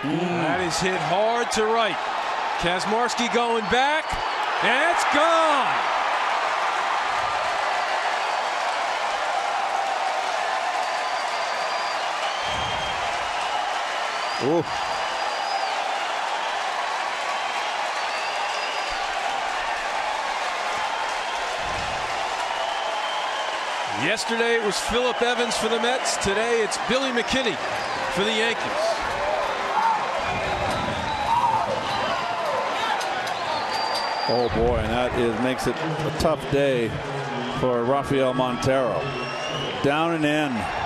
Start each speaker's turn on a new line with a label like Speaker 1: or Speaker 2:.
Speaker 1: That is hit hard to right. Kazmarski going back, and it's gone.
Speaker 2: Ooh.
Speaker 1: Yesterday it was Phillip Evans for the Mets. Today it's Billy McKinney for the Yankees.
Speaker 2: Oh boy, and that makes it a tough day for Rafael Montero. Down and in.